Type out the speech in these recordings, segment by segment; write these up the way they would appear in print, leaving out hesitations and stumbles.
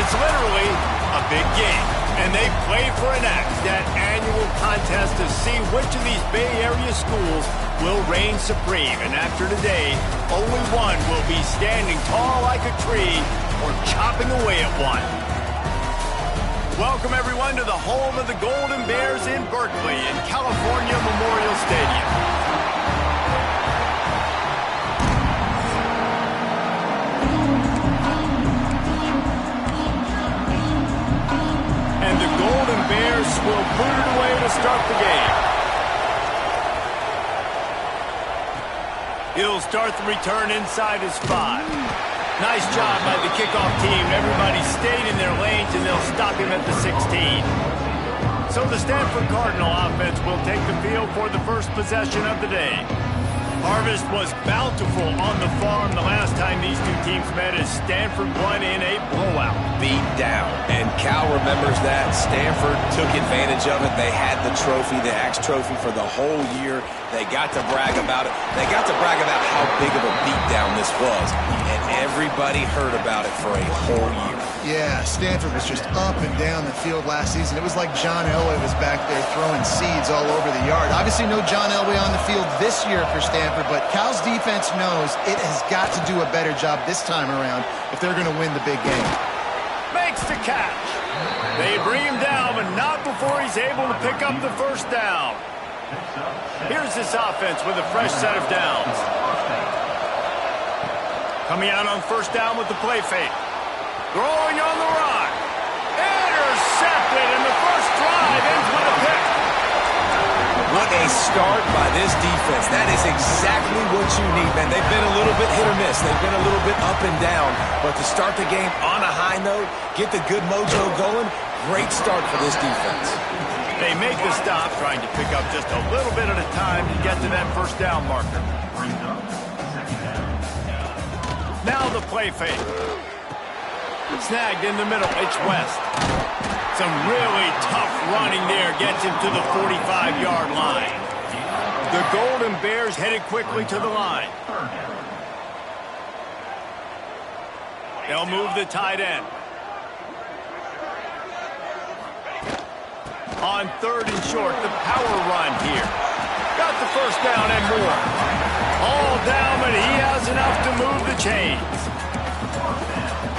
It's literally a big game, and they play for an axe, that annual contest to see which of these Bay Area schools will reign supreme. And after today, only one will be standing tall like a tree or chopping away at one. Welcome, everyone, to the home of the Golden Bears in Berkeley in California Memorial Stadium. Golden Bears will put it away to start the game. He'll start the return inside his 5. Nice job by the kickoff team. Everybody stayed in their lanes, and they'll stop him at the 16. So the Stanford Cardinal offense will take the field for the first possession of the day. Harvest was bountiful on the farm the last time these two teams met as Stanford won in a blowout. Beat down. And Cal remembers that. Stanford took advantage of it. They had the trophy, the Axe Trophy, for the whole year. They got to brag about it. They got to brag about how big of a beatdown this was. And everybody heard about it for a whole year. Yeah, Stanford was just up and down the field last season. It was like John Elway was back there throwing seeds all over the yard. Obviously no John Elway on the field this year for Stanford, but Cal's defense knows it has got to do a better job this time around if they're going to win the big game. Makes the catch. They bring him down, but not before he's able to pick up the first down. Here's this offense with a fresh set of downs. Coming out on first down with the play fake. Throwing on the run. Intercepted, and the first drive ends with a pick. What a start by this defense. That is exactly what you need, man. They've been a little bit hit or miss. They've been a little bit up and down. But to start the game on a high note, get the good mojo going, great start for this defense. They make the stop, trying to pick up just a little bit at a time to get to that first down marker. Now the play fake. Snagged in the middle. It's West. Some really tough running there gets him to the 45-yard line. The Golden Bears headed quickly to the line. They'll move the tight end. On third and short, the power run here. Got the first down and more. All down, but he has enough to move the chains.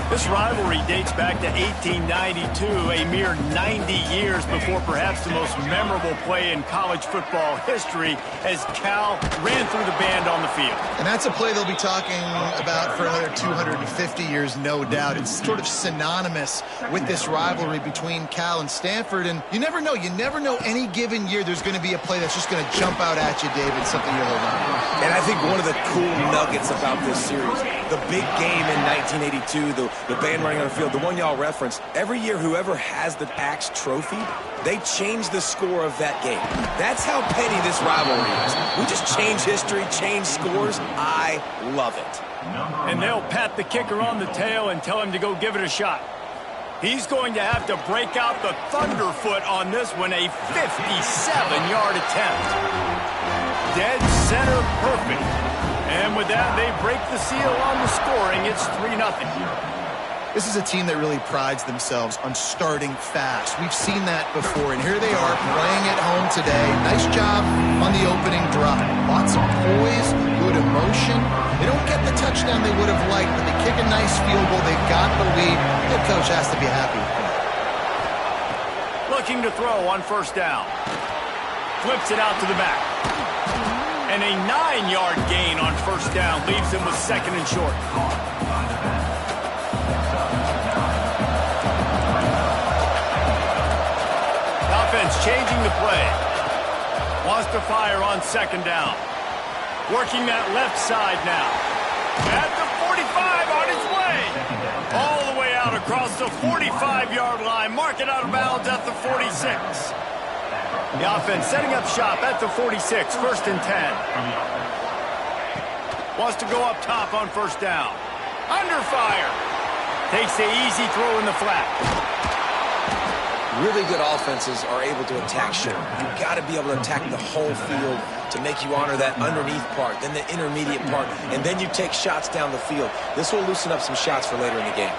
This rivalry dates back to 1892, a mere 90 years before perhaps the most memorable play in college football history as Cal ran through the band on the field. And that's a play they'll be talking about for another 250 years, no doubt. It's sort of synonymous with this rivalry between Cal and Stanford, and you never know. You never know any given year there's going to be a play that's just going to jump out at you, David, something you hold on to. And I think one of the cool nuggets about this series, the big game in 1982, the band running on the field, the one y'all referenced, every year whoever has the Axe Trophy, they change the score of that game. That's how petty this rivalry is. We just change history, change scores. I love it. And they'll pat the kicker on the tail and tell him to go give it a shot. He's going to have to break out the thunderfoot on this one, a 57-yard attempt. Dead center perfect. And with that, they break the seal on the scoring. It's 3-0. This is a team that really prides themselves on starting fast. We've seen that before, and here they are playing at home today. Nice job on the opening drive. Lots of poise, good emotion. They don't get the touchdown they would have liked, but they kick a nice field goal. They got the lead. The coach has to be happy with that. Looking to throw on first down. Flips it out to the back. And a 9-yard gain on first down leaves him with second and short. Offense changing the play. Wants to fire on second down. Working that left side now. At the 45 on his way. All the way out across the 45-yard line. Mark it out of bounds at the 46. The offense setting up shop at the 46, first and 10. Wants to go up top on first down. Under fire. Takes the easy throw in the flat. Really good offenses are able to attack short. You've got to be able to attack the whole field to make you honor that underneath part, then the intermediate part, and then you take shots down the field. This will loosen up some shots for later in the game.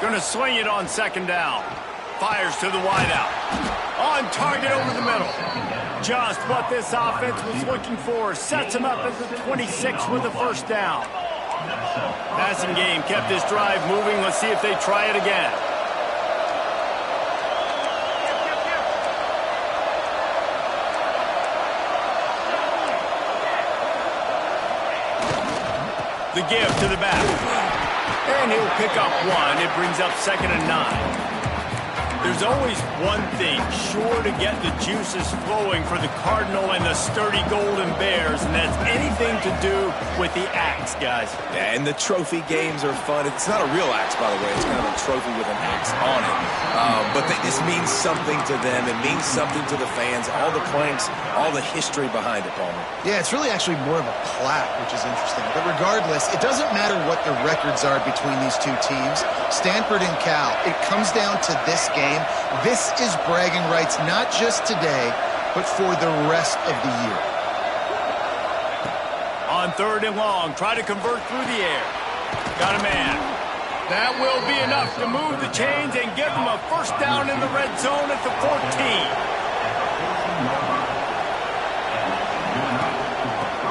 Going to swing it on second down. Fires to the wideout. On target over the middle. Just what this offense was looking for. Sets him up at the 26 with a first down. Passing game kept this drive moving. Let's see if they try it again. The give to the back. And he'll pick up one. It brings up 2nd and 9. There's always one thing sure to get the juices flowing for the Cardinal and the sturdy Golden Bears, and that's anything to do with the axe, guys. Yeah, and the trophy games are fun. It's not a real axe, by the way. It's kind of a trophy with an axe on it. But this means something to them. It means something to the fans. All the planks, all the history behind it, Palmer. Yeah, it's really actually more of a plaque, which is interesting. But regardless, it doesn't matter what the records are between these two teams. Stanford and Cal, it comes down to this game. This is bragging rights, not just today, but for the rest of the year. On 3rd and long, try to convert through the air. Got a man. That will be enough to move the chains and give them a first down in the red zone at the 14.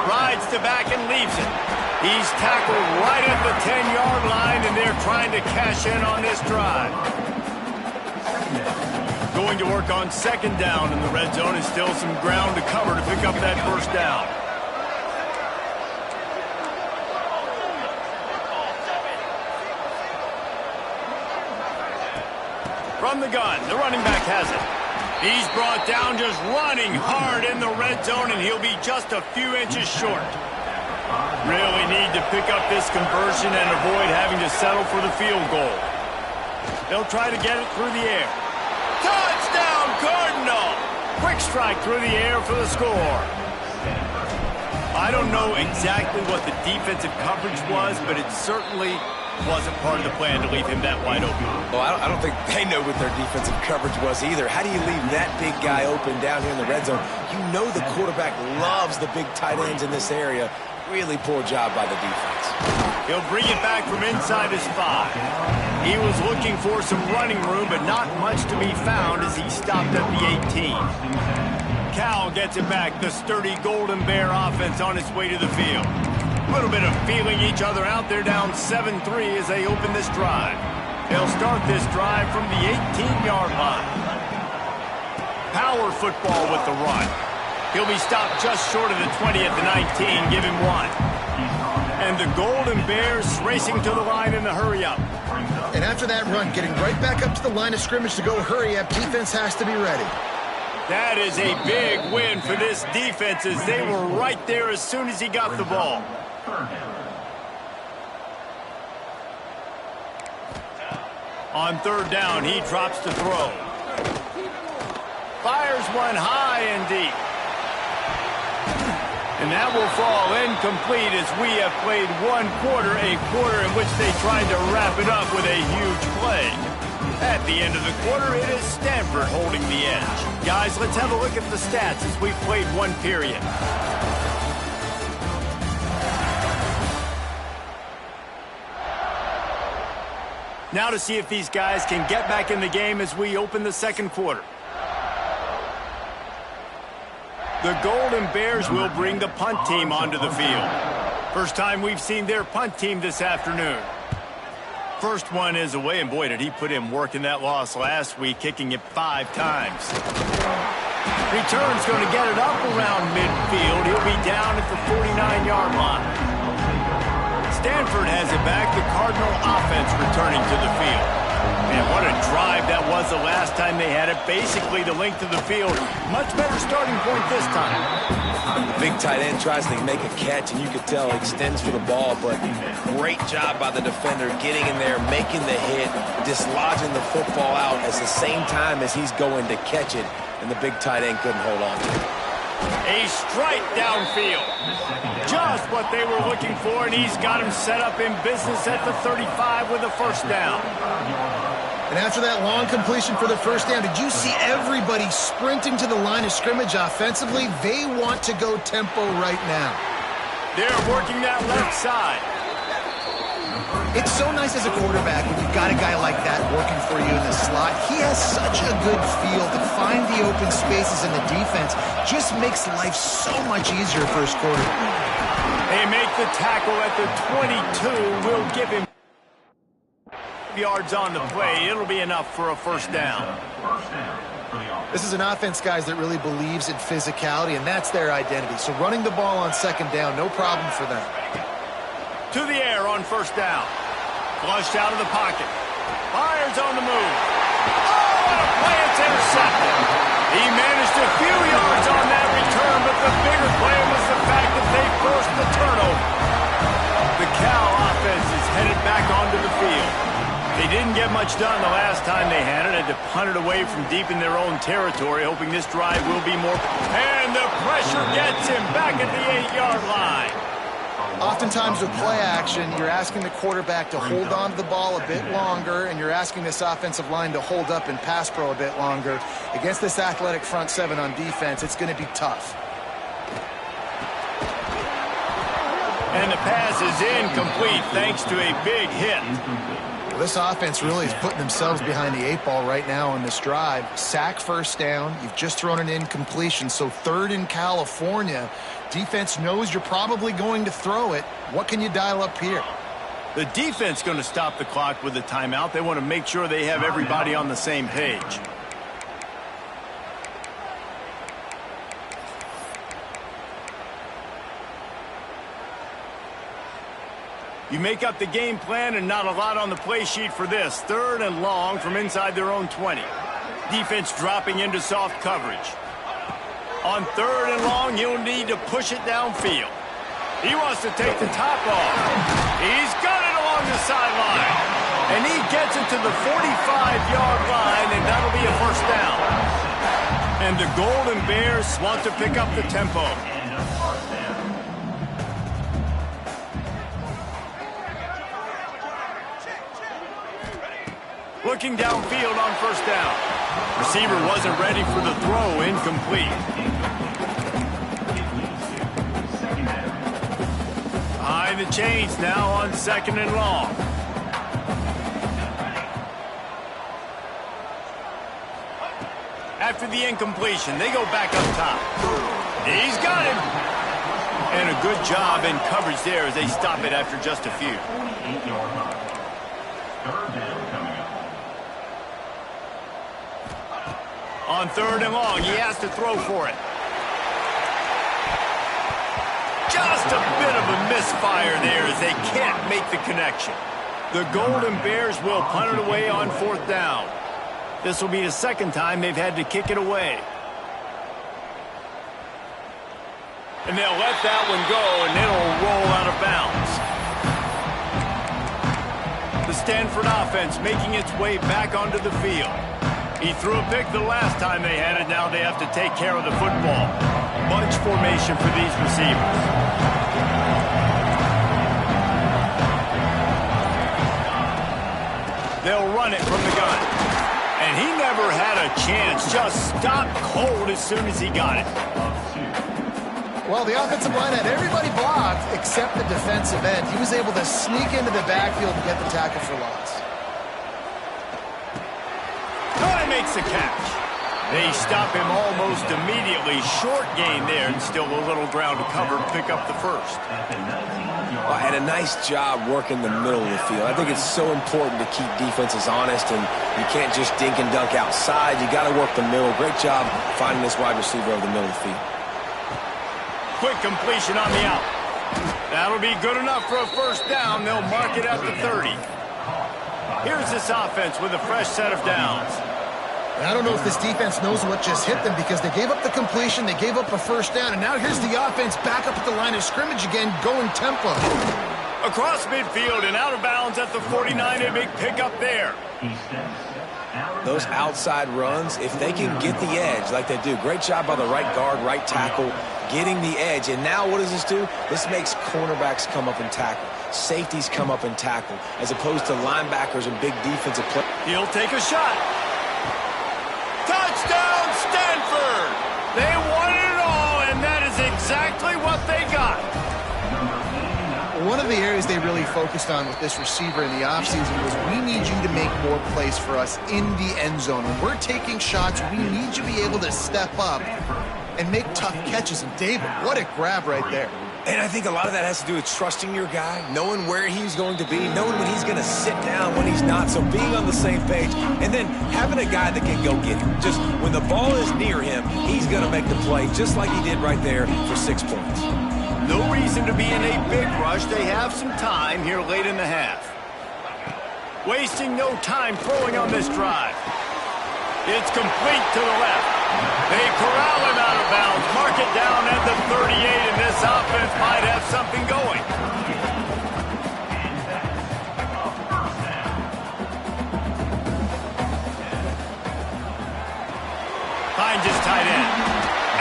Rides to back and leaves it. He's tackled right at the 10-yard line, and they're trying to cash in on this drive. Going to work on 2nd down in the red zone, and still some ground to cover to pick up that first down. From the gun, the running back has it. He's brought down just running hard in the red zone, and he'll be just a few inches short. Really need to pick up this conversion and avoid having to settle for the field goal. They'll try to get it through the air. Touchdown, Cardinal! Quick strike through the air for the score. I don't know exactly what the defensive coverage was, but it certainly wasn't part of the plan to leave him that wide open. Well, I don't think they know what their defensive coverage was either. How do you leave that big guy open down here in the red zone? You know the quarterback loves the big tight ends in this area. Really poor job by the defense. He'll bring it back from inside his 5. He was looking for some running room, but not much to be found as he stopped at the 18. Cal gets it back. The sturdy Golden Bear offense on its way to the field. A little bit of feeling each other out. They're down 7-3 as they open this drive. They'll start this drive from the 18-yard line. Power football with the run. He'll be stopped just short of the 20 at the 19. Give him 1. And the Golden Bears racing to the line in the hurry-up. And after that run, getting right back up to the line of scrimmage to go hurry-up, defense has to be ready. That is a big win for this defense as they were right there as soon as he got the ball. On 3rd down, he drops to throw. Fires one high and deep. And that will fall incomplete as we have played one quarter, a quarter in which they tried to wrap it up with a huge play. At the end of the quarter, it is Stanford holding the edge. Guys, let's have a look at the stats as we've played one period. Now to see if these guys can get back in the game as we open the 2nd quarter. The Golden Bears will bring the punt team onto the field. First time we've seen their punt team this afternoon. First one is away, and boy, did he put in work in that loss last week, kicking it 5 times. Return's going to get it up around midfield. He'll be down at the 49-yard line. Stanford has it back. The Cardinal offense returning to the field. Man, what a drive that was the last time they had it. Basically the length of the field. Much better starting point this time. The big tight end tries to make a catch, and you could tell he extends for the ball, but great job by the defender getting in there, making the hit, dislodging the football out at the same time as he's going to catch it, and the big tight end couldn't hold on to it. A strike downfield. Just what they were looking for, and he's got him set up in business at the 35 with a first down. And after that long completion for the first down, did you see everybody sprinting to the line of scrimmage offensively? They want to go tempo right now. They're working that left side. It's so nice as a quarterback when you've got a guy like that working for you in the slot. He has such a good feel to find the open spaces in the defense. Just makes life so much easier first quarter. They make the tackle at the 22. Will give him yards on the play. It'll be enough for a first down. This is an offense, guys, that really believes in physicality, and that's their identity. So running the ball on second down, no problem for them. To the air on first down. Flushed out of the pocket. Fires on the move. Oh, what a play. It's intercepted. He managed a few yards on that return, but the bigger play was the fact that they forced the turnover. The Cal offense is headed back onto the field. They didn't get much done the last time they had it. Had to punt it away from deep in their own territory, hoping this drive will be more. And the pressure gets him back at the 8-yard line. Oftentimes with play action, you're asking the quarterback to hold on to the ball a bit longer, and you're asking this offensive line to hold up in pass pro a bit longer. Against this athletic front seven on defense, it's going to be tough. And the pass is incomplete thanks to a big hit. Well, this offense really is putting themselves behind the 8 ball right now on this drive. Sack first down. You've just thrown an incompletion, so third in California. Defense knows you're probably going to throw it. What can you dial up here? The defense going to stop the clock with a timeout. They want to make sure they have everybody on the same page. You make up the game plan and not a lot on the play sheet for this. Third and long from inside their own 20. Defense dropping into soft coverage. On third and long, he'll need to push it downfield. He wants to take the top off. He's got it along the sideline. And he gets it to the 45-yard line, and that'll be a first down. And the Golden Bears want to pick up the tempo. Looking downfield on first down. Receiver wasn't ready for the throw, incomplete. Behind the chains now on second and long. After the incompletion, they go back up top. He's got him. And a good job in coverage there as they stop it after just a few. On third and long, he has to throw for it. Just a bit of a misfire there as they can't make the connection. The Golden Bears will punt it away on fourth down. This will be the second time they've had to kick it away. And they'll let that one go, and it'll roll out of bounds. The Stanford offense making its way back onto the field. He threw a pick the last time they had it. Now they have to take care of the football. Bunch formation for these receivers. They'll run it from the gun. And he never had a chance. Just stopped cold as soon as he got it. Well, the offensive line had everybody blocked except the defensive end. He was able to sneak into the backfield and get the tackle for loss. Makes the catch. They stop him almost immediately. Short gain there, and still a little ground to cover to pick up the first. Well, and a nice job working the middle of the field. I think it's so important to keep defenses honest, and you can't just dink and dunk outside. You got to work the middle. Great job finding this wide receiver over the middle of the field. Quick completion on the out. That'll be good enough for a first down. They'll mark it at the 30. Here's this offense with a fresh set of downs. I don't know if this defense knows what just hit them because they gave up the completion, they gave up a first down, and now here's the offense back up at the line of scrimmage again, going tempo. Across midfield and out of bounds at the 49, a big pickup there. Those outside runs, if they can get the edge like they do, great job by the right guard, right tackle, getting the edge. And now what does this do? This makes cornerbacks come up and tackle. Safeties come up and tackle, as opposed to linebackers and big defensive players. He'll take a shot. Touchdown, Stanford! They won it all, and that is exactly what they got. One of the areas they really focused on with this receiver in the offseason was we need you to make more plays for us in the end zone. When we're taking shots, we need you to be able to step up and make tough catches. And David, what a grab right there. And I think a lot of that has to do with trusting your guy, knowing where he's going to be, knowing when he's going to sit down, when he's not, so being on the same page, and then having a guy that can go get him. Just when the ball is near him, he's going to make the play, just like he did right there for 6 points. No reason to be in a big rush. They have some time here late in the half. Wasting no time throwing on this drive. It's complete to the left. They corral him out of bounds. Mark it down at the 38, and this offense might have something going. Finds his tight end.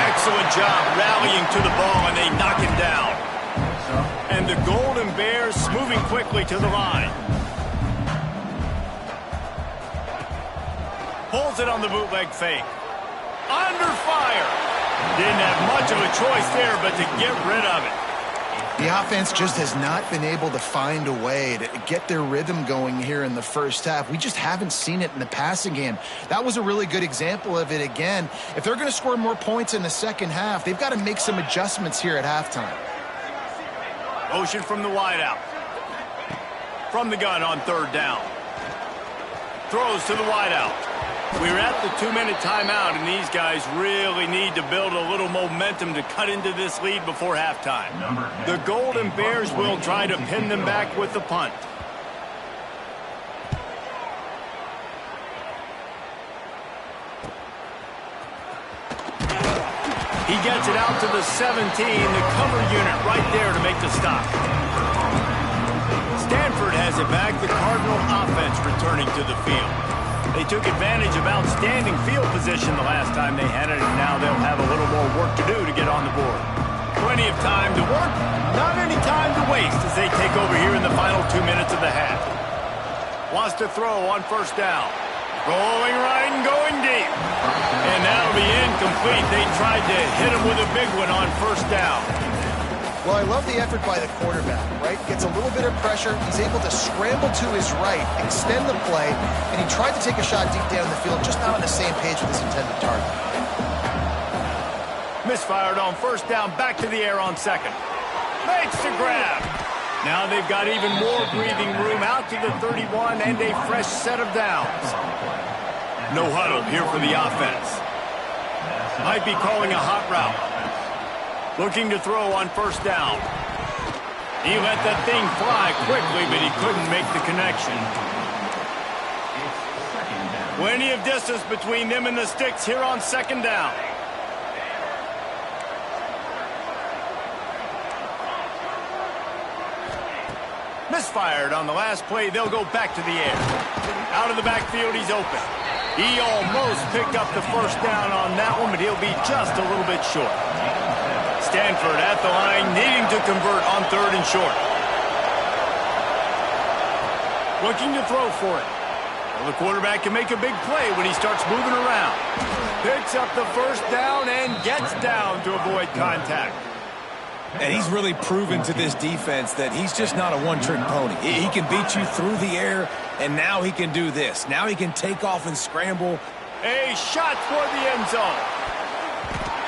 Excellent job rallying to the ball, and they knock him down. And the Golden Bears moving quickly to the line. Pulls it on the bootleg fake. Under fire. Didn't have much of a choice there, but to get rid of it. The offense just has not been able to find a way to get their rhythm going here in the first half. We just haven't seen it in the passing game. That was a really good example of it again. If they're going to score more points in the second half, they've got to make some adjustments here at halftime. Motion from the wideout. From the gun on third down. Throws to the wideout. We're at the 2-minute timeout, and these guys really need to build a little momentum to cut into this lead before halftime. The Golden Bears will try to pin them back with the punt. He gets it out to the 17, the cover unit right there to make the stop. Stanford has it back, the Cardinal offense returning to the field. They took advantage of outstanding field position the last time they had it, and now they'll have a little more work to do to get on the board. Plenty of time to work, not any time to waste as they take over here in the final 2 minutes of the half. Wants to throw on first down. Rolling right and going deep. And that'll be incomplete. They tried to hit him with a big one on first down. Well, I love the effort by the quarterback, right? Gets a little bit of pressure. He's able to scramble to his right, extend the play, and he tried to take a shot deep down the field, just not on the same page with his intended target. Misfired on first down, back to the air on second. Makes the grab. Now they've got even more breathing room out to the 31 and a fresh set of downs. No huddle here for the offense. Might be calling a hot route. Looking to throw on first down. He let that thing fly quickly, but he couldn't make the connection. Plenty of distance between them and the sticks here on second down. Misfired on the last play. They'll go back to the air. Out of the backfield, he's open. He almost picked up the first down on that one, but he'll be just a little bit short. Stanford at the line, needing to convert on third and short. Looking to throw for it. Well, the quarterback can make a big play when he starts moving around. Picks up the first down and gets down to avoid contact. And he's really proven to this defense that he's just not a one-trick pony. He can beat you through the air, and now he can do this. Now he can take off and scramble. A shot toward the end zone.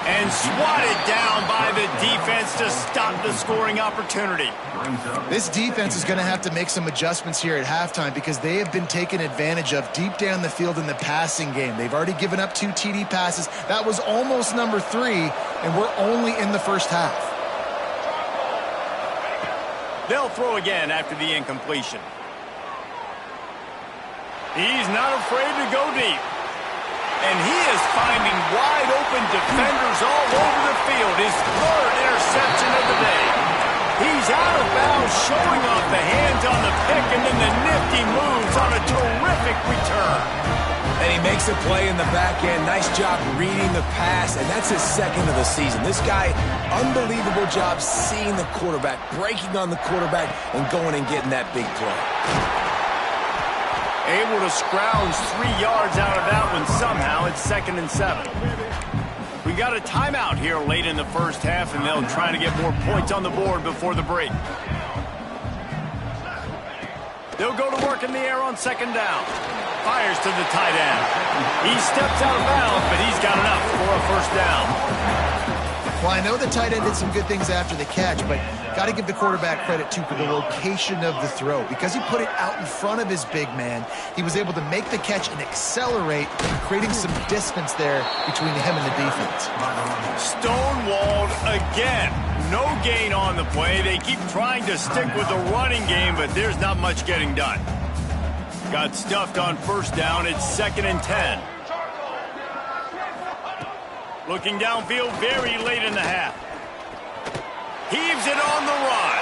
And swatted down by the defense to stop the scoring opportunity. This defense is going to have to make some adjustments here at halftime because they have been taken advantage of deep down the field in the passing game. They've already given up 2 TD passes. That was almost number 3, and we're only in the first half. They'll throw again after the incompletion. He's not afraid to go deep. And he is finding wide-open defenders all over the field. His 3rd interception of the day. He's out of bounds, showing off the hands on the pick, and then the nifty moves on a terrific return. And he makes a play in the back end. Nice job reading the pass, and that's his 2nd of the season. This guy, unbelievable job seeing the quarterback, breaking on the quarterback, and going and getting that big play. Able to scrounge 3 yards out of that one somehow. It's 2nd and 7. We got a timeout here late in the first half, and they'll try to get more points on the board before the break. They'll go to work in the air on second down. Fires to the tight end. He steps out of bounds, but he's got enough for a first down. Well, I know the tight end did some good things after the catch, but got to give the quarterback credit, too, for the location of the throw. Because he put it out in front of his big man, he was able to make the catch and accelerate, creating some distance there between him and the defense. Stonewalled again. No gain on the play. They keep trying to stick with the running game, but there's not much getting done. Got stuffed on first down. It's 2nd and 10. Looking downfield very late in the half. Heaves it on the run.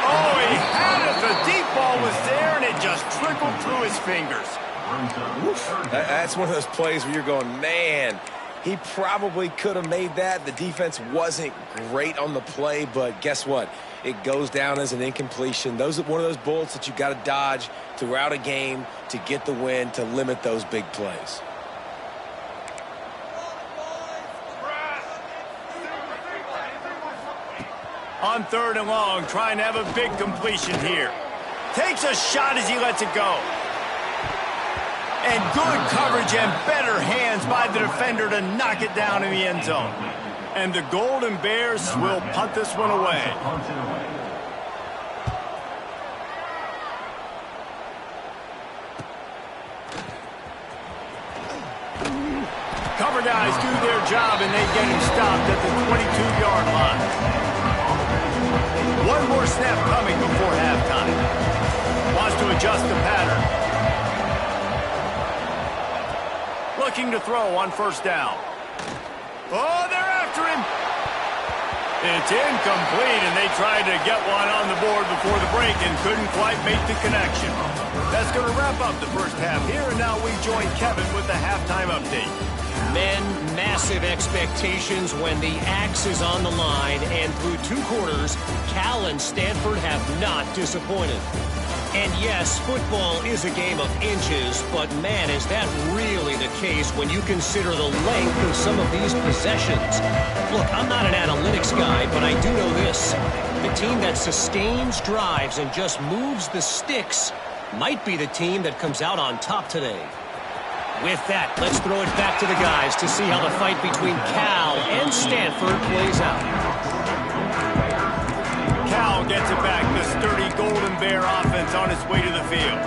Oh, he had it. The deep ball was there, and it just trickled through his fingers. That's one of those plays where you're going, man, he probably could have made that. The defense wasn't great on the play, but guess what? It goes down as an incompletion. Those are one of those bullets that you got to dodge throughout a game to get the win, to limit those big plays. On 3rd and long, trying to have a big completion here. Takes a shot as he lets it go. And good coverage and better hands by the defender to knock it down in the end zone. And the Golden Bears will punt this one away. Cover guys do their job, and they get him stopped at the 22-yard line. One more snap coming before halftime. Wants to adjust the pattern. Looking to throw on first down. Oh, they're after him. It's incomplete, and they tried to get one on the board before the break and couldn't quite make the connection. That's going to wrap up the first half here, and now we join Kevin with the halftime update. Men, massive expectations when the axe is on the line, and through 2 quarters, Cal and Stanford have not disappointed. And yes, football is a game of inches, but man, is that really the case when you consider the length of some of these possessions. Look, I'm not an analytics guy, but I do know this. The team that sustains drives and just moves the sticks might be the team that comes out on top today. With that, let's throw it back to the guys to see how the fight between Cal and Stanford plays out. Cal gets it back. The sturdy Golden Bear offense on its way to the field.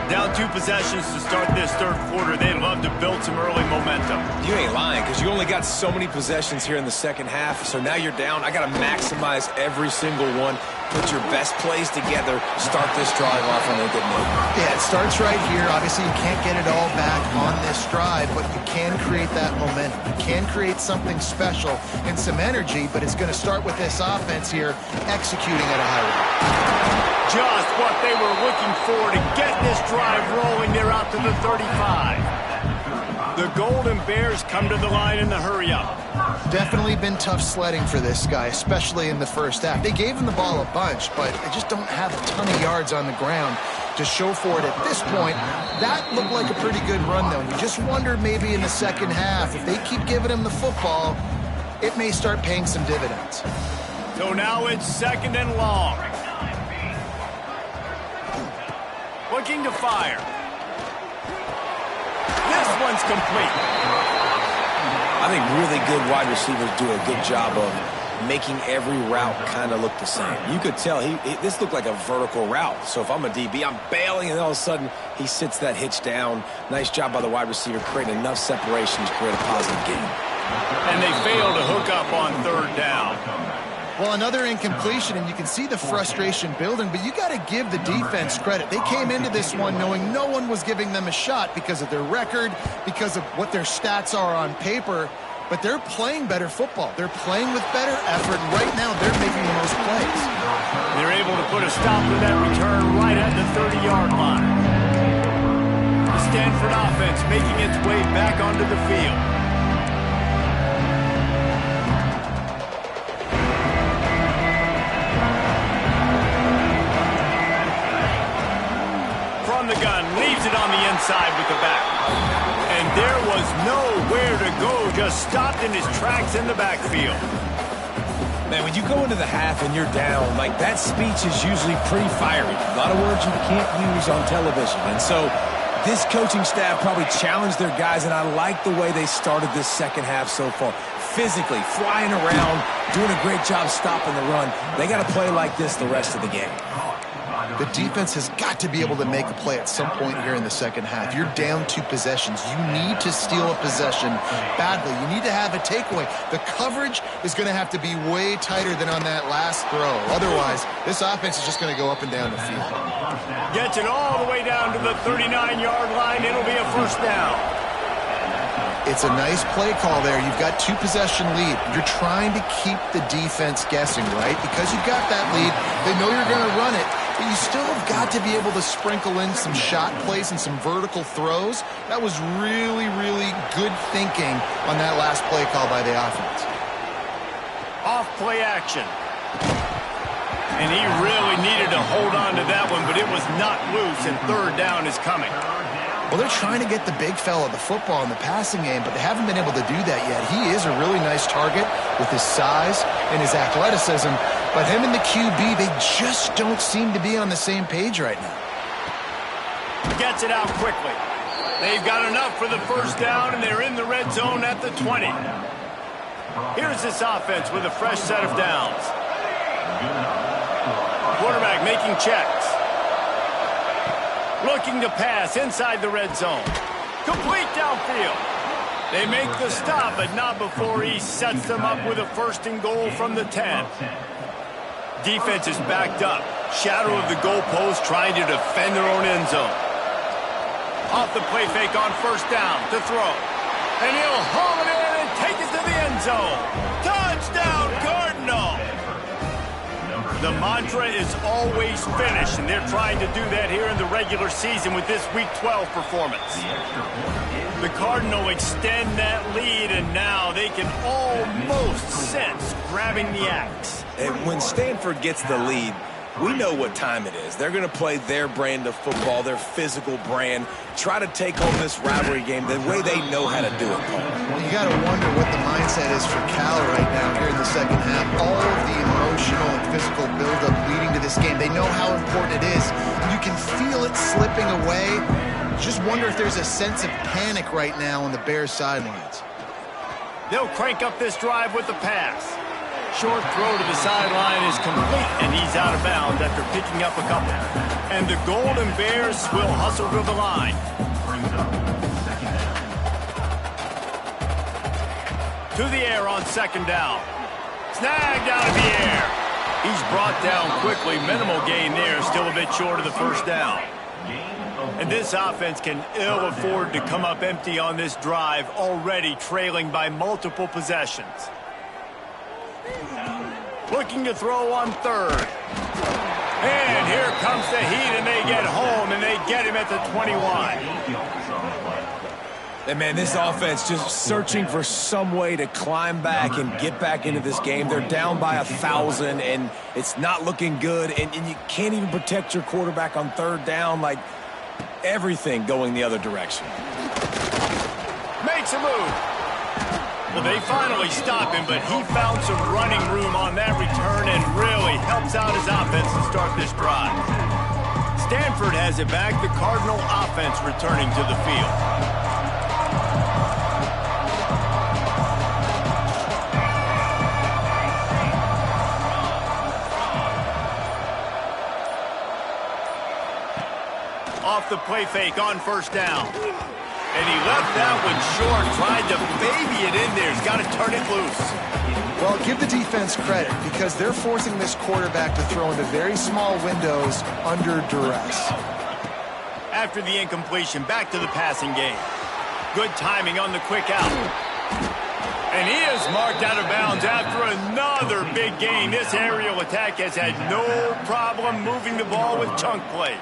Down 2 possessions to start this 3rd quarter. They'd love to build some early momentum. You ain't lying, because you only got so many possessions here in the second half, so now you're down. I got to maximize every single one. Put your best plays together. Start this drive off on a good note. Yeah, it starts right here. Obviously, you can't get it all back on this drive, but you can create that momentum. You can create something special and some energy, but it's going to start with this offense here executing at a high rate. Just what they were looking for to get this drive rolling. They're out to the 35. The Golden Bears come to the line in the hurry-up. Definitely been tough sledding for this guy, especially in the first half. They gave him the ball a bunch, but they just don't have a ton of yards on the ground to show for it at this point. That looked like a pretty good run, though. You just wonder maybe in the second half, if they keep giving him the football, it may start paying some dividends. So now it's 2nd and long. Looking to fire. This one's complete. I think really good wide receivers do a good job of making every route kind of look the same. You could tell this looked like a vertical route. So if I'm a DB, I'm bailing, and all of a sudden he sits that hitch down. Nice job by the wide receiver creating enough separation to create a positive gain. And they fail to hook up on 3rd down. Well, another incompletion, and you can see the frustration building, but you got to give the defense credit. They came into this one knowing no one was giving them a shot because of their record, because of what their stats are on paper, but they're playing better football. They're playing with better effort, and right now they're making the most plays. They're able to put a stop to that return right at the 30-yard line. The Stanford offense making its way back onto the field. The gun leaves it on the inside with the back. And there was nowhere to go, just stopped in his tracks in the backfield. Man, when you go into the half and you're down, like that speech is usually pretty fiery. A lot of words you can't use on television. And so this coaching staff probably challenged their guys, and I like the way they started this second half so far. Physically, flying around, doing a great job stopping the run. They got to play like this the rest of the game. The defense has got to be able to make a play at some point here in the second half. You're down 2 possessions. You need to steal a possession badly. You need to have a takeaway. The coverage is going to have to be way tighter than on that last throw. Otherwise, this offense is just going to go up and down the field. Gets it all the way down to the 39-yard line. It'll be a first down. It's a nice play call there. You've got 2 possession lead. You're trying to keep the defense guessing, right? Because you've got that lead. They know you're going to run it. But you still have got to be able to sprinkle in some shot plays and some vertical throws. That was really, really good thinking on that last play call by the offense. Off play action. And he really needed to hold on to that one, but it was not loose, and third down is coming. Well, they're trying to get the big fella the football in the passing game, but they haven't been able to do that yet. He is a really nice target with his size and his athleticism, but him and the QB, they just don't seem to be on the same page right now. Gets it out quickly. They've got enough for the first down, and they're in the red zone at the 20. Here's this offense with a fresh set of downs. Quarterback making checks. Looking to pass inside the red zone. Complete downfield. They make the stop, but not before he sets them up with a first and goal from the 10. Defense is backed up. Shadow of the goalpost trying to defend their own end zone. Off the play fake on first down to throw. And he'll haul it in and take it to the end zone. Touchdown, Cardinal! The mantra is always finish, and they're trying to do that here in the regular season with this Week 12 performance. The Cardinal extend that lead, and now they can almost sense grabbing the axe. And when Stanford gets the lead, we know what time it is. They're going to play their brand of football, their physical brand, try to take home this rivalry game the way they know how to do it, Paul. Well, you got to wonder what the mindset is for Cal right now here in the second half. All of the emotional and physical buildup leading to this game. They know how important it is. You can feel it slipping away. Just wonder if there's a sense of panic right now on the Bears sidelines. They'll crank up this drive with the pass. Short throw to the sideline is complete, and he's out of bounds after picking up a couple. And the Golden Bears will hustle to the line. To the air on second down. Snagged out of the air. He's brought down quickly. Minimal gain there, still a bit short of the first down. And this offense can ill afford to come up empty on this drive, already trailing by multiple possessions. Looking to throw on third. And here comes the heat, and they get home, and they get him at the 21. And, man, this offense just searching for some way to climb back and get back into this game. They're down by 1,000, and it's not looking good, and you can't even protect your quarterback on third down. Like, everything going the other direction. Makes a move. Well, they finally stop him, but he found some running room on that return and really helps out his offense to start this drive. Stanford has it back. The Cardinal offense returning to the field. Off the play fake on first down. And he left that one short, tried to baby it in there. He's got to turn it loose. Well, give the defense credit because they're forcing this quarterback to throw into very small windows under duress. After the incompletion, back to the passing game. Good timing on the quick out. And he is marked out of bounds after another big gain. This aerial attack has had no problem moving the ball with chunk plays.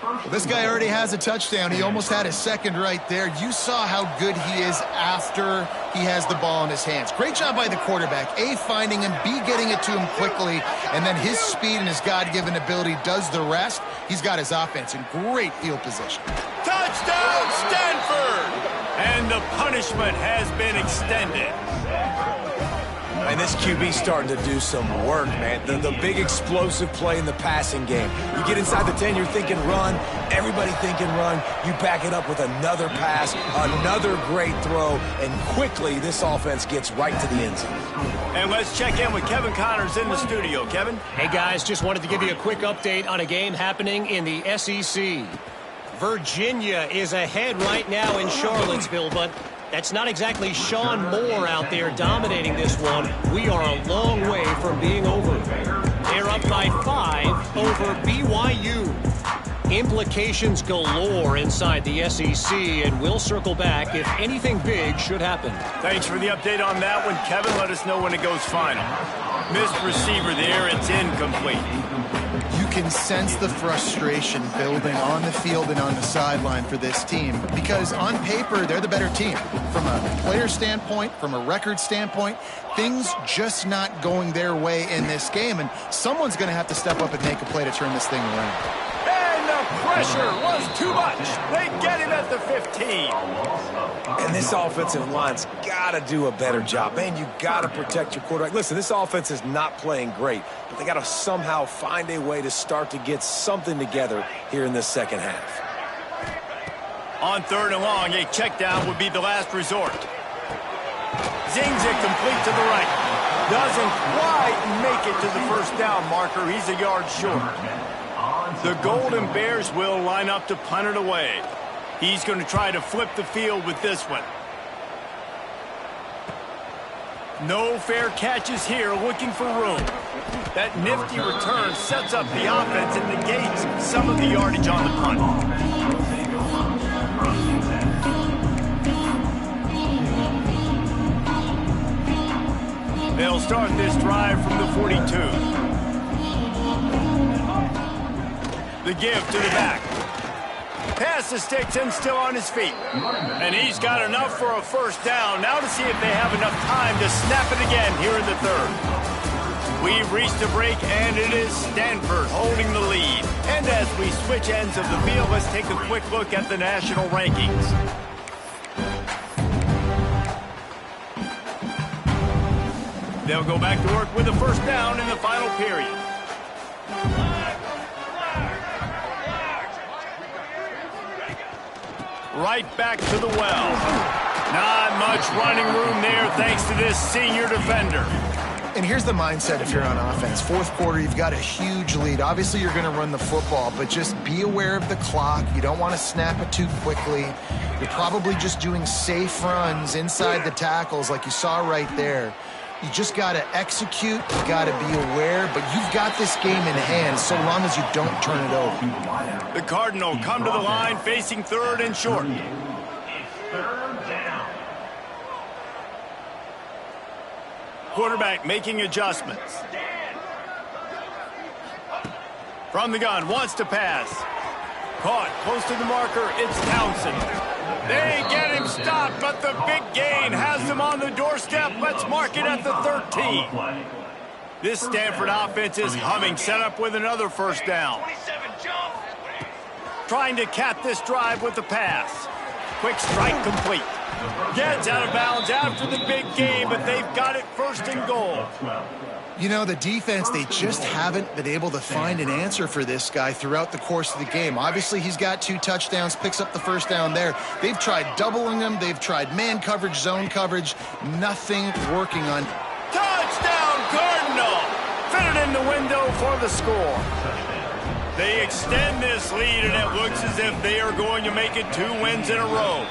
Well, this guy already has a touchdown. He almost had his second right there. You saw how good he is after he has the ball in his hands. Great job by the quarterback. A, finding him, B, getting it to him quickly, and then his speed and his God-given ability does the rest. He's got his offense in great field position. Touchdown, Stanford! And the punishment has been extended. And this QB's starting to do some work, man. The big explosive play in the passing game. You get inside the 10, you're thinking run. Everybody thinking run. You back it up with another pass, another great throw, and quickly this offense gets right to the end zone. And let's check in with Kevin Connors in the studio. Kevin? Hey, guys, just wanted to give you a quick update on a game happening in the SEC. Virginia is ahead right now in Charlottesville, but that's not exactly Sean Moore out there dominating this one. We are a long way from being over. They're up by 5 over BYU. Implications galore inside the SEC, and we'll circle back if anything big should happen. Thanks for the update on that one, Kevin. Let us know when it goes final. Missed receiver there. It's incomplete. You can sense the frustration building on the field and on the sideline for this team because on paper, they're the better team. From a player standpoint, from a record standpoint, things just not going their way in this game, and someone's going to have to step up and make a play to turn this thing around. And the pressure was too much. They get him at the 15. And this offensive line's got to do a better job. Man, you got to protect your quarterback. Listen, this offense is not playing great, but they got to somehow find a way to start to get something together here in this second half. On 3rd and long, a check down would be the last resort. Zings it complete to the right. Doesn't quite make it to the first down marker. He's a yard short. The Golden Bears will line up to punt it away. He's going to try to flip the field with this one. No fair catches here, looking for room. That nifty return sets up the offense and negates some of the yardage on the punt. They'll start this drive from the 42. The give to the back. Pass the sticks and still on his feet. And he's got enough for a first down. Now to see if they have enough time to snap it again here in the 3rd. We've reached a break, and it is Stanford holding the lead. And as we switch ends of the field, let's take a quick look at the national rankings. They'll go back to work with a first down in the final period. Right back to the well. Not much running room there thanks to this senior defender. And here's the mindset if you're on offense. 4th quarter, you've got a huge lead. Obviously, you're going to run the football, but just be aware of the clock. You don't want to snap it too quickly. You're probably just doing safe runs inside the tackles like you saw right there. You just got to execute. You got to be aware, but you've got this game in hand so long as you don't turn it over. The Cardinal come to the line facing 3rd and short. Quarterback making adjustments. From the gun, wants to pass. Caught close to the marker, it's Townsend. They get him stopped, but the big gain has him on the doorstep. Let's mark it at the 13. This Stanford offense is humming, set up with another first down. Trying to cap this drive with the pass. Quick strike complete. Gets out of bounds after the big game, but they've got it 1st and goal. You know, the defense, they just haven't been able to find an answer for this guy throughout the course of the game. Obviously, he's got 2 touchdowns, picks up the first down there. They've tried doubling him. They've tried man coverage, zone coverage. Nothing working on. Touchdown, Cardinal! Fit it in the window for the score. They extend this lead, and it looks as if they are going to make it 2 wins in a row.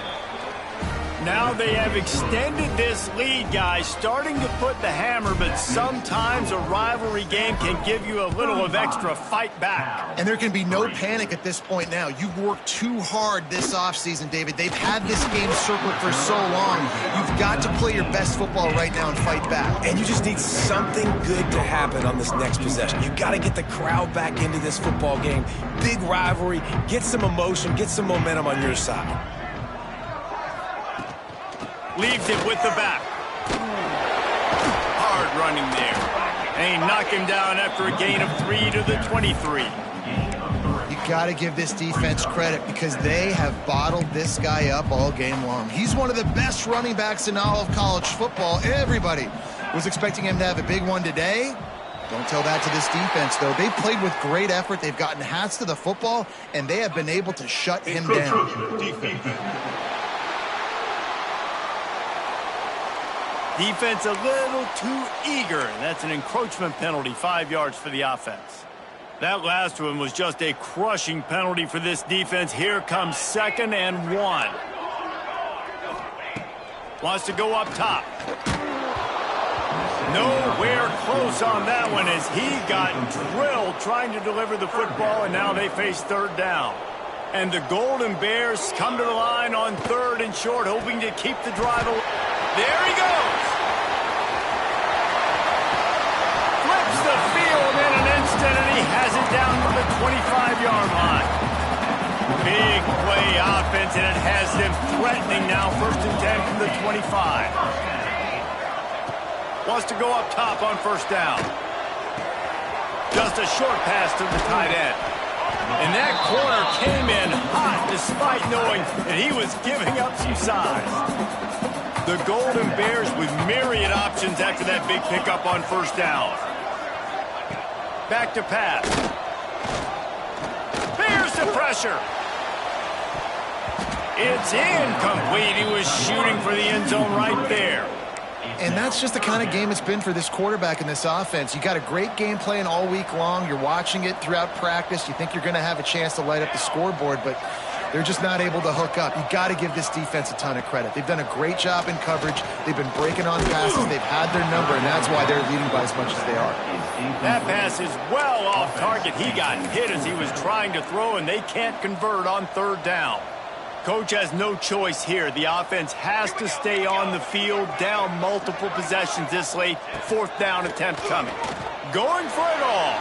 Now they have extended this lead, guys, starting to put the hammer, but sometimes a rivalry game can give you a little of extra fight back. And there can be no panic at this point now. You've worked too hard this offseason, David. They've had this game circled for so long. You've got to play your best football right now and fight back. And you just need something good to happen on this next possession. You got to get the crowd back into this football game. Big rivalry. Get some emotion. Get some momentum on your side. Leaves it with the back. Hard running there. And he knocked him down after a gain of 3 to the 23. You got to give this defense credit because they have bottled this guy up all game long. He's one of the best running backs in all of college football. Everybody Was expecting him to have a big one today. Don't tell that to this defense, though. They've played with great effort. They've gotten hats to the football, and they have been able to shut him down. Defense a little too eager. That's an encroachment penalty, 5 yards for the offense. That last one was just a crushing penalty for this defense. Here comes 2nd and 1. Wants to go up top. Nowhere close on that one as he got drilled trying to deliver the football, and now they face 3rd down. And the Golden Bears come to the line on 3rd and short, hoping to keep the drive alive. There he goes. Flips the field in an instant, and he has it down to the 25-yard line. Big play offense, and it has them threatening now. 1st and 10 from the 25. Wants to go up top on 1st down. Just a short pass to the tight end. And that corner came in hot despite knowing that he was giving up some size. The Golden Bears with myriad options after that big pickup on 1st down. Back to pass. There's the pressure. It's incomplete. He was shooting for the end zone right there. And that's just the kind of game it's been for this quarterback in this offense. You got a great game plan all week long. You're watching it throughout practice. You think you're going to have a chance to light up the scoreboard, but they're just not able to hook up. You got to give this defense a ton of credit. They've done a great job in coverage. They've been breaking on passes. They've had their number, and that's why they're leading by as much as they are. That pass is well off target. He got hit as he was trying to throw, and they can't convert on 3rd down. Coach has no choice here. The offense has to stay on the field, down multiple possessions this late. 4th down attempt coming. Going for it all.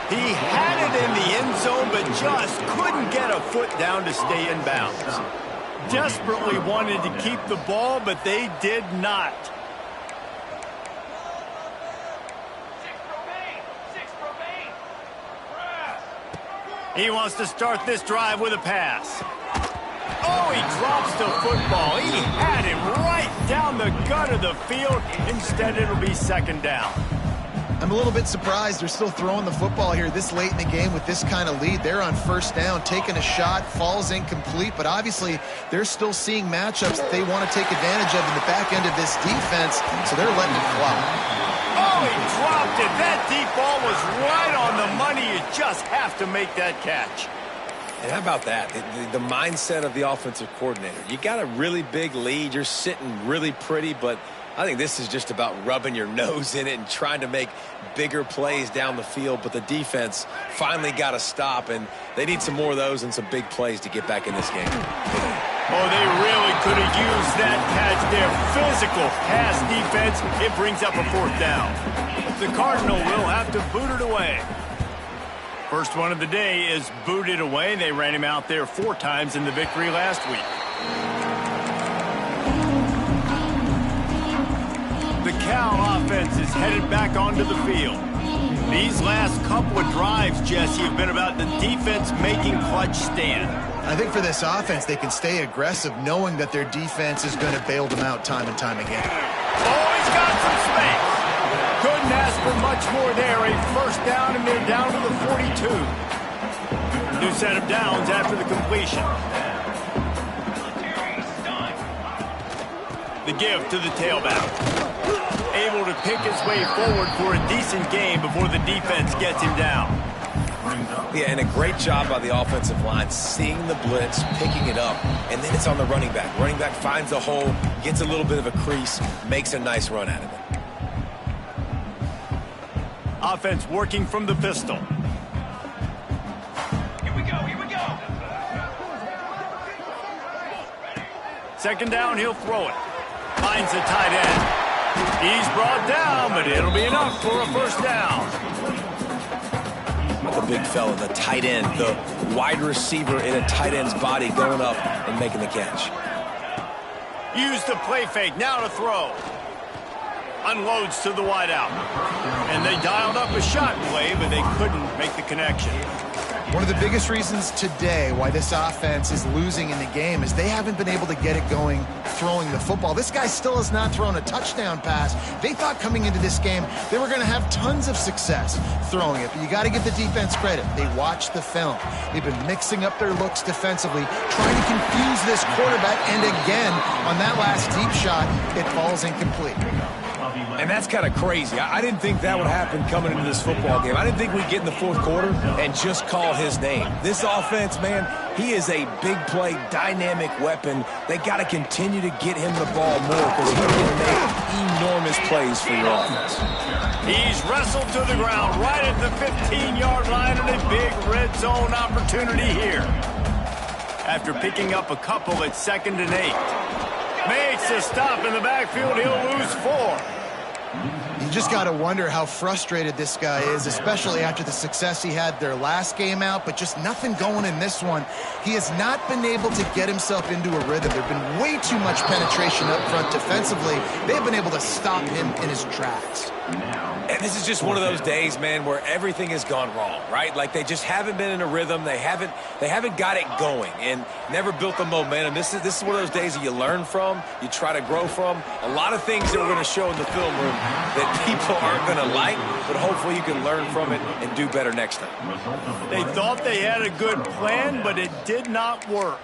He had it in the end zone, but just couldn't get a foot down to stay in bounds. Desperately wanted to keep the ball, but they did not. He wants to start this drive with a pass. Oh, he drops the football. He had him right down the gut of the field. Instead, it'll be 2nd down. I'm a little bit surprised they're still throwing the football here this late in the game with this kind of lead. They're on 1st down, taking a shot, falls incomplete, but obviously they're still seeing matchups that they want to take advantage of in the back end of this defense, so they're letting it fly. Oh, he dropped it. That deep ball was right on the money. You just have to make that catch. And how about that? The mindset of the offensive coordinator. You got a really big lead. You're sitting really pretty, but I think this is just about rubbing your nose in it and trying to make bigger plays down the field. But the defense finally got a stop, and they need some more of those and some big plays to get back in this game. Oh, they really could have used that catch there. Physical pass defense. It brings up a 4th down. The Cardinal will have to boot it away. First one of the day is booted away. They ran him out there 4 times in the victory last week. The Cal offense is headed back onto the field. These last couple of drives, Jesse, have been about the defense making clutch stand. I think for this offense, they can stay aggressive knowing that their defense is going to bail them out time and time again. Oh, he's got some space. Couldn't ask for much more there. A 1st down, and they're down to the 42. New set of downs after the completion. The give to the tailback. Able to pick his way forward for a decent game before the defense gets him down. Yeah, and a great job by the offensive line, seeing the blitz, picking it up, and then it's on the running back. Running back finds a hole, gets a little bit of a crease, makes a nice run out of it. Offense working from the pistol. Here we go, here we go. 2nd down, he'll throw it. Finds the tight end. He's brought down, but it'll be enough for a 1st down. The big fella, the tight end, the wide receiver in a tight end's body going up and making the catch. Use the play fake, now to throw. Unloads to the wideout. And they dialed up a shot play, but they couldn't make the connection. One of the biggest reasons today why this offense is losing in the game is they haven't been able to get it going throwing the football. This guy still has not thrown a touchdown pass. They thought coming into this game they were going to have tons of success throwing it, but you got to give the defense credit. They watched the film. They've been mixing up their looks defensively, trying to confuse this quarterback, and again, on that last deep shot, it falls incomplete. And that's kind of crazy. I didn't think that would happen coming into this football game. I didn't think we'd get in the fourth quarter and just call his name. This offense, man, he is a big play, dynamic weapon. They got to continue to get him the ball more because he can make enormous plays for your offense. He's wrestled to the ground right at the 15-yard line and a big red zone opportunity here. After picking up a couple at 2nd and 8. Makes a stop in the backfield. He'll lose 4. You just got to wonder how frustrated this guy is, especially after the success he had their last game out, but just nothing going in this one. He has not been able to get himself into a rhythm. There's been way too much penetration up front defensively. They've been able to stop him in his tracks. And this is just one of those days, man, where everything has gone wrong, right? Like they just haven't been in a rhythm. They haven't got it going and never built the momentum. This is one of those days that you learn from, you try to grow from. A lot of things that we're going to show in the film room that people aren't going to like, but hopefully you can learn from it and do better next time. They thought they had a good plan, but it did not work.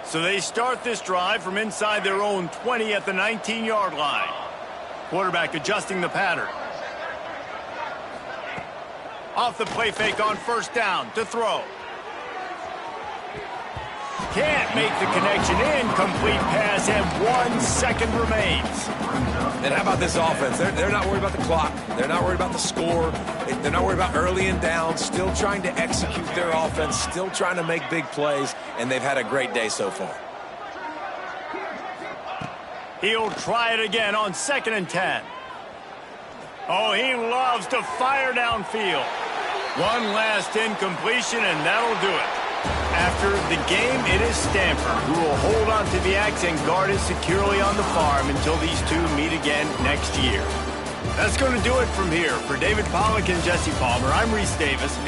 So they start this drive from inside their own 20 at the 19-yard line. Quarterback adjusting the pattern. Off the play fake on 1st down to throw. Can't make the connection. Incomplete pass and 1 second remains. And how about this offense? They're not worried about the clock. They're not worried about the score. They're not worried about early and down. Still trying to execute their offense. Still trying to make big plays. And they've had a great day so far. He'll try it again on 2nd and 10. Oh, he loves to fire downfield. One last incompletion, and that'll do it. After the game, it is Stanford who will hold on to the axe and guard it securely on the farm until these two meet again next year. That's going to do it from here. For David Pollack and Jesse Palmer, I'm Reese Davis.